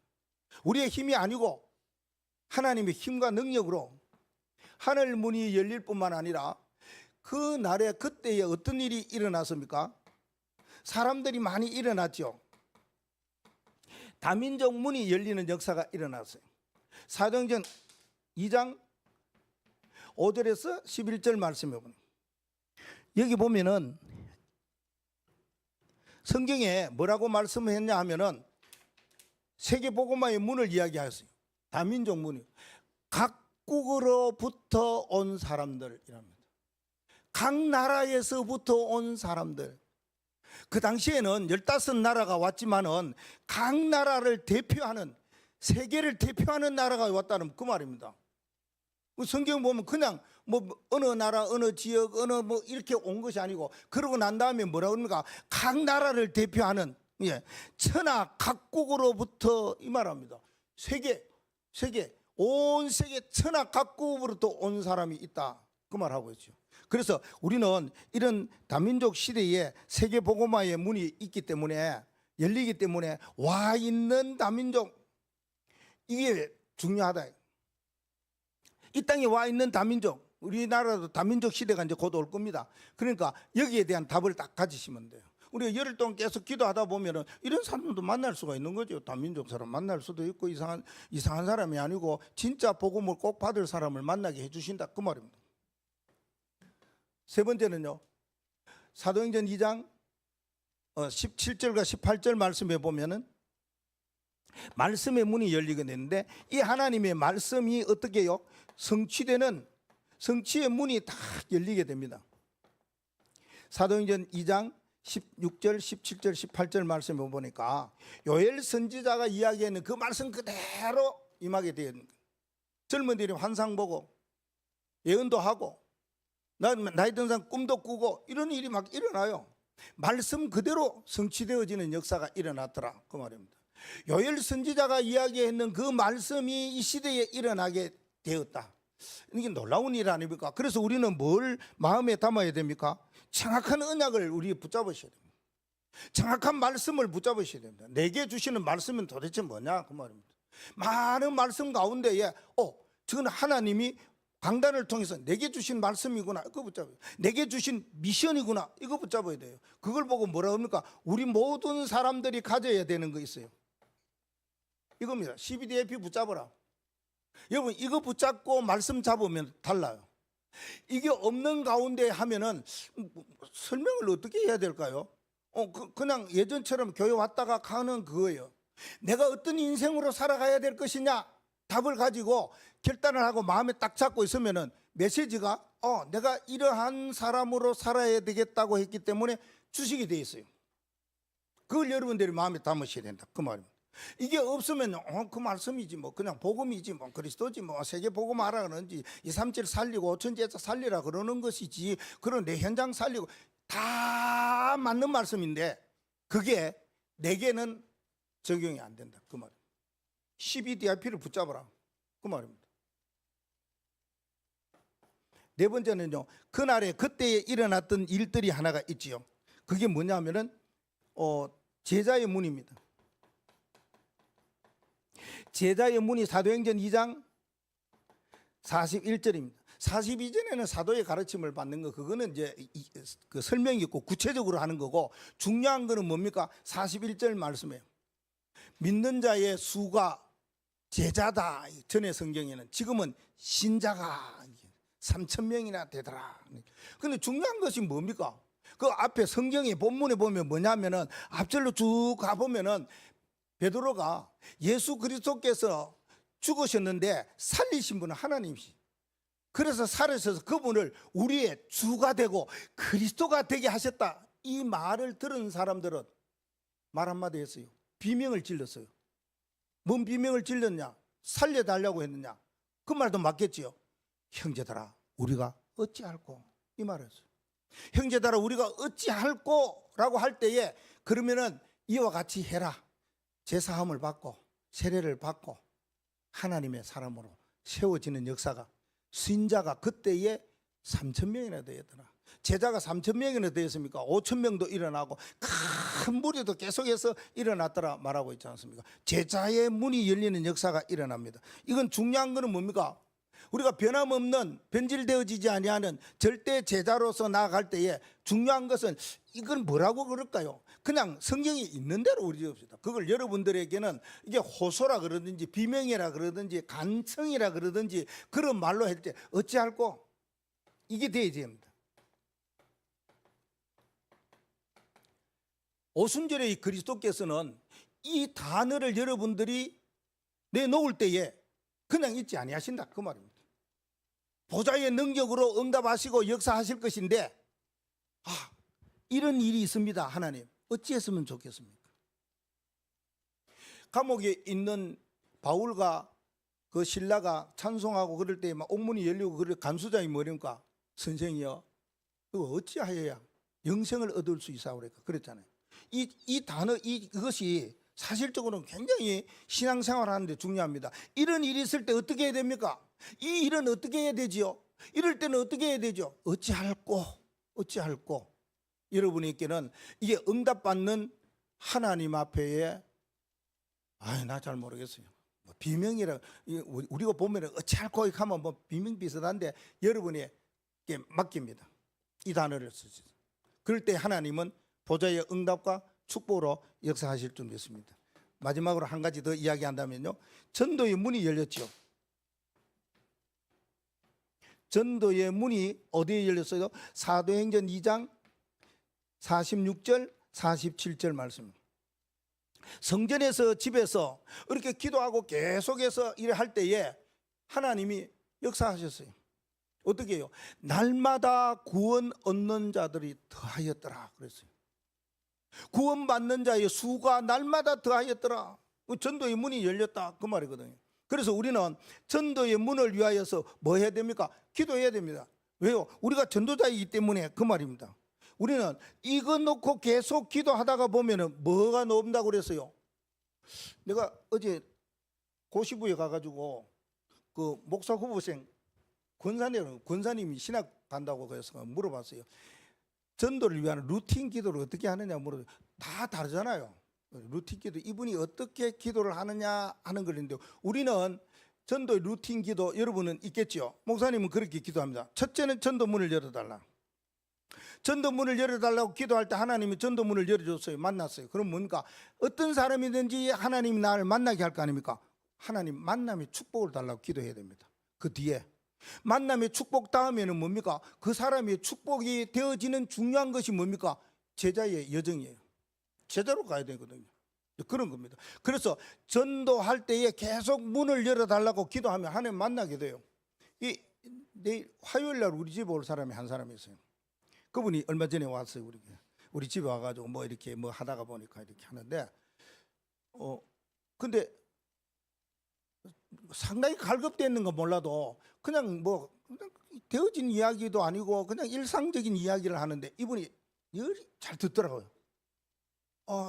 우리의 힘이 아니고 하나님의 힘과 능력으로 하늘 문이 열릴 뿐만 아니라 그 날에, 그때에 어떤 일이 일어났습니까? 사람들이 많이 일어났죠. 다민족 문이 열리는 역사가 일어났어요. 사도행전 2장 5절에서 11절 말씀해 보면, 여기 보면은 성경에 뭐라고 말씀했냐 하면은 세계복음화의 문을 이야기하였어요. 다민족 문이 각국으로부터 온 사람들이랍니다. 각 나라에서부터 온 사람들. 그 당시에는 15나라가 왔지만은 각 나라를 대표하는, 세계를 대표하는 나라가 왔다는 그 말입니다. 성경 보면 그냥 뭐 어느 나라 어느 지역 어느 뭐 이렇게 온 것이 아니고, 그러고 난 다음에 뭐라 그럽니까? 각 나라를 대표하는 천하 각국으로부터 이 말합니다. 세계 온 세계 천하 각국으로부터 온 사람이 있다, 그 말하고 있죠. 그래서 우리는 이런 다민족 시대에 세계 복음화의 문이 있기 때문에, 열리기 때문에 와 있는 다민족, 이게 중요하다. 이 땅에 와 있는 다민족, 우리나라도 다민족 시대가 이제 곧 올 겁니다. 그러니까 여기에 대한 답을 딱 가지시면 돼요. 우리가 열흘 동안 계속 기도하다 보면은 이런 사람도 만날 수가 있는 거죠. 다민족 사람 만날 수도 있고, 이상한 사람이 아니고 진짜 복음을 꼭 받을 사람을 만나게 해주신다, 그 말입니다. 세 번째는요, 사도행전 2장 17절과 18절 말씀에 보면은 말씀의 문이 열리게 되는데, 이 하나님의 말씀이 어떻게 해요? 성취되는, 성취의 문이 다 열리게 됩니다. 사도행전 2장 16절, 17절, 18절 말씀을 보니까 요엘 선지자가 이야기하는 그 말씀 그대로 임하게 되는 거예요. 젊은이들이 환상 보고 예언도 하고 나이 든 사람 꿈도 꾸고 이런 일이 막 일어나요. 말씀 그대로 성취되어지는 역사가 일어났더라, 그 말입니다. 요엘 선지자가 이야기했는 그 말씀이 이 시대에 일어나게 되었다. 이게 놀라운 일 아닙니까? 그래서 우리는 뭘 마음에 담아야 됩니까? 정확한 언약을 우리 붙잡으셔야 됩니다. 정확한 말씀을 붙잡으셔야 됩니다. 내게 주시는 말씀은 도대체 뭐냐, 그 말입니다. 많은 말씀 가운데에 저건 하나님이 강단을 통해서 내게 주신 말씀이구나, 이거 붙잡아요. 내게 주신 미션이구나, 이거 붙잡아야 돼요. 그걸 보고 뭐라 합니까? 우리 모든 사람들이 가져야 되는 거 있어요. 이겁니다. CBDAP 붙잡아라. 여러분, 이거 붙잡고 말씀 잡으면 달라요. 이게 없는 가운데 하면은 설명을 어떻게 해야 될까요? 그냥 예전처럼 교회 왔다가 가는 그거예요. 내가 어떤 인생으로 살아가야 될 것이냐 답을 가지고 결단을 하고 마음에 딱 잡고 있으면은 메시지가 내가 이러한 사람으로 살아야 되겠다고 했기 때문에 주식이 돼 있어요. 그걸 여러분들이 마음에 담으셔야 된다, 그 말입니다. 이게 없으면 그 말씀이지 뭐, 그냥 복음이지 뭐, 그리스도지 뭐, 세계 복음 하라 그러는지 237 살리고 5천 제자 살리라 그러는 것이지, 그런 내 현장 살리고 다 맞는 말씀인데 그게 내게는 적용이 안 된다, 그 말입니다. CBDIP를 붙잡아라, 그 말입니다. 네 번째는요, 그날에 그때에 일어났던 일들이 하나가 있지요. 그게 뭐냐면은 제자의 문입니다. 제자의 문이 사도행전 2장 41절입니다. 42절에는 사도의 가르침을 받는 거, 그거는 이제 그 설명이 있고 구체적으로 하는 거고, 중요한 거는 뭡니까? 41절 말씀이에요. 믿는 자의 수가 제자다, 전에 성경에는. 지금은 신자가 3,000명이나 되더라. 근데 중요한 것이 뭡니까? 그 앞에 성경의 본문에 보면 뭐냐면은, 앞절로 쭉 가보면은 베드로가 예수 그리스도께서 죽으셨는데 살리신 분은 하나님이시. 그래서 살으셔서 그분을 우리의 주가 되고 그리스도가 되게 하셨다, 이 말을 들은 사람들은 말 한마디 했어요. 비명을 질렀어요. 뭔 비명을 질렀냐? 살려달라고 했느냐? 그 말도 맞겠지요. 형제들아, 우리가 어찌할꼬, 이 말이었어요. 형제들아, 우리가 어찌할꼬 라고 할 때에, 그러면은 이와 같이 해라. 제사함을 받고 세례를 받고 하나님의 사람으로 세워지는 역사가, 신자가 그때에 3,000명이나 되었더라. 제자가 3,000명이나 되었습니까? 5,000명도 일어나고 큰 무리도 계속해서 일어났더라 말하고 있지 않습니까? 제자의 문이 열리는 역사가 일어납니다. 이건 중요한 거는 뭡니까? 우리가 변함없는, 변질되어지지 아니하는 절대 제자로서 나아갈 때에 중요한 것은, 이건 뭐라고 그럴까요? 그냥 성경이 있는 대로 우리 줍시다. 그걸 여러분들에게는 이게 호소라 그러든지 비명이라 그러든지 간청이라 그러든지 그런 말로 할 때 어찌할꼬, 이게 되어야 합니다. 오순절에 그리스도께서는 이 단어를 여러분들이 내놓을 때에 그냥 잊지 아니하신다, 그 말입니다. 보좌의 능력으로 응답하시고 역사하실 것인데, 이런 일이 있습니다. 하나님, 어찌했으면 좋겠습니까? 감옥에 있는 바울과 그 신라가 찬송하고 그럴 때 막 옥문이 열리고 그럴 간수장이 뭐랍니까? 선생이여, 이거 어찌하여야 영생을 얻을 수 있사오래 그랬잖아요. 이 단어 이것이 사실적으로는 굉장히 신앙생활하는데 중요합니다. 이런 일이 있을 때 어떻게 해야 됩니까? 이 일은 어떻게 해야 되지요? 이럴 때는 어떻게 해야 되죠? 어찌할꼬 여러분에게는 이게 응답받는 하나님 앞에의 나 잘 모르겠어요. 뭐 비명이라 우리가 보면 어찌할꼬 하면 뭐 비명 비슷한데 여러분에게 맡깁니다. 이 단어를 쓰죠. 그럴 때 하나님은 보좌의 응답과 축복으로 역사하실 줄 믿습니다. 마지막으로 한 가지 더 이야기한다면요, 전도의 문이 열렸죠. 전도의 문이 어디에 열렸어요? 사도행전 2장 46절 47절 말씀. 성전에서 집에서 이렇게 기도하고 계속해서 일할 때에 하나님이 역사하셨어요. 어떻게 해요? 날마다 구원 얻는 자들이 더하였더라 그랬어요. 구원받는 자의 수가 날마다 더하였더라. 전도의 문이 열렸다 그 말이거든요. 그래서 우리는 전도의 문을 위하여서 뭐 해야 됩니까? 기도해야 됩니다. 왜요? 우리가 전도자이기 때문에 그 말입니다. 우리는 이거 놓고 계속 기도하다가 보면은 뭐가 나온다고 그랬어요? 내가 어제 고시부에 가가지고 그 목사 후보생 권사님이 신학 간다고 그래서 물어봤어요. 전도를 위한 루틴 기도를 어떻게 하느냐 물어요. 다 다르잖아요. 루틴 기도, 이분이 어떻게 기도를 하느냐 하는 것인데, 우리는 전도의 루틴 기도 여러분은 있겠죠. 목사님은 그렇게 기도합니다. 첫째는 전도문을 열어달라. 전도문을 열어달라고 기도할 때 하나님이 전도문을 열어줬어요. 만났어요. 그럼 뭔가 어떤 사람이든지 하나님이 나를 만나게 할 거 아닙니까? 하나님 만남의 축복을 달라고 기도해야 됩니다. 그 뒤에 만남의 축복 다음에는 뭡니까? 그 사람의 축복이 되어지는 중요한 것이 뭡니까? 제자의 여정이에요. 제자로 가야 되거든요. 그런 겁니다. 그래서 전도할 때에 계속 문을 열어달라고 기도하면 하나님 만나게 돼요. 내일 화요일 날 우리 집에 올 사람이 한 사람이 있어요. 그분이 얼마 전에 왔어요. 우리 집에 와가지고 뭐 이렇게 뭐 하다가 보니까 이렇게 하는데, 근데 상당히 갈급되는 건 몰라도 그냥 되어진 이야기도 아니고 그냥 일상적인 이야기를 하는데 이분이 열이 잘 듣더라고요.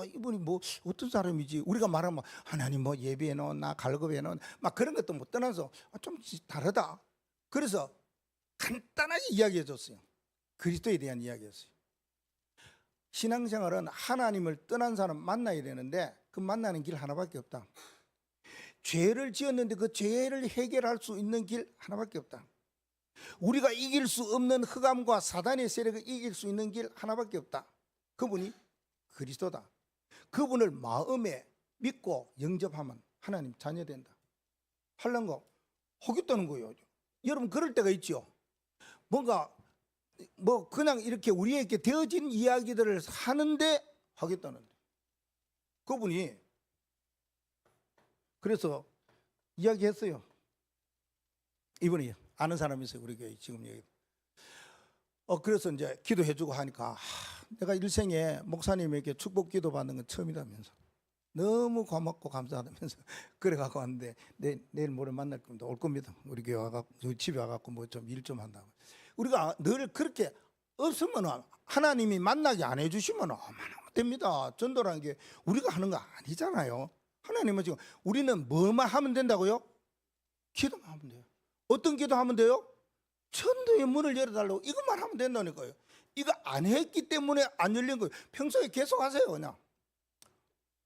이분이 뭐 어떤 사람이지? 우리가 말하면 하나님 뭐 예배해 놓은 나 갈급해 놓은 막 그런 것도 못 떠나서 좀 다르다. 그래서 간단하게 이야기해 줬어요. 그리스도에 대한 이야기였어요. 신앙생활은 하나님을 떠난 사람 만나야 되는데 그 만나는 길 하나밖에 없다. 죄를 지었는데 그 죄를 해결할 수 있는 길 하나밖에 없다. 우리가 이길 수 없는 흑암과 사단의 세력을 이길 수 있는 길 하나밖에 없다. 그분이 그리스도다. 그분을 마음에 믿고 영접하면 하나님 자녀 된다. 하려는 거 하겠다는 거예요. 여러분 그럴 때가 있죠. 뭔가 그냥 이렇게 우리에게 되어진 이야기들을 하는데 하겠다는데, 그분이 그래서 이야기했어요. 이분이 아는 사람이 있어요. 우리 교회 지금 여기. 그래서 이제 기도해주고 하니까 내가 일생에 목사님에게 축복 기도 받는 건 처음이라면서 너무 고맙고 감사하다면서 그래갖고 왔는데 내일 모레 만날 겁니다. 올 겁니다. 우리 교회 와갖고 저희 집에 와갖고 뭐 좀 일 좀 한다고. 우리가 늘 그렇게 없으면 하나님이 만나게 안 해주시면 얼마나 됩니다. 전도라는 게 우리가 하는 거 아니잖아요. 하나님은 지금 우리는 뭐만 하면 된다고요? 기도만 하면 돼요. 어떤 기도하면 돼요? 전도의 문을 열어달라고 이것만 하면 된다니까요. 이거 안 했기 때문에 안 열린 거예요. 평소에 계속 하세요. 그냥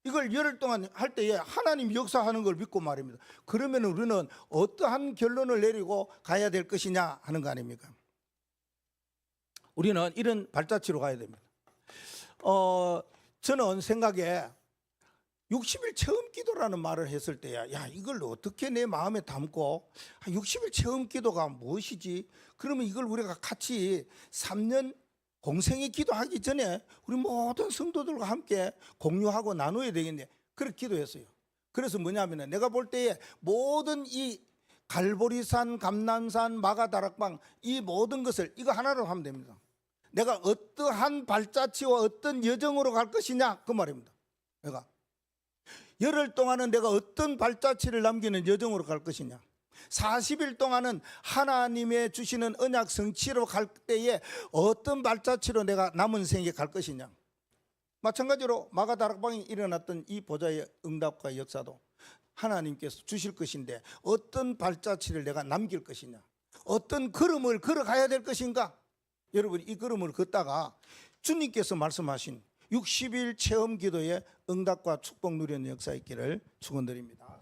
이걸 열흘 동안 할 때에 하나님 역사하는 걸 믿고 말입니다. 그러면 우리는 어떠한 결론을 내리고 가야 될 것이냐 하는 거 아닙니까? 우리는 이런 발자취로 가야 됩니다. 저는 생각에 60일 체험 기도라는 말을 했을 때야, 이걸 어떻게 내 마음에 담고 60일 체험 기도가 무엇이지? 그러면 이걸 우리가 같이 3년 공생의 기도하기 전에 우리 모든 성도들과 함께 공유하고 나눠야 되겠네. 그렇게 기도했어요. 그래서 뭐냐면 내가 볼 때에 모든 이 갈보리산, 감남산, 마가다락방 이 모든 것을 이거 하나로 하면 됩니다. 내가 어떠한 발자취와 어떤 여정으로 갈 것이냐 그 말입니다. 내가 열흘 동안은 내가 어떤 발자취를 남기는 여정으로 갈 것이냐, 40일 동안은 하나님의 주시는 언약 성취로 갈 때에 어떤 발자취로 내가 남은 생에 갈 것이냐. 마찬가지로 마가다락방에 일어났던 이 보좌의 응답과 역사도 하나님께서 주실 것인데 어떤 발자취를 내가 남길 것이냐, 어떤 걸음을 걸어가야 될 것인가. 여러분, 이 걸음을 걷다가 주님께서 말씀하신 60일 체험 기도의 응답과 축복 누리는 역사 있기를 축원드립니다.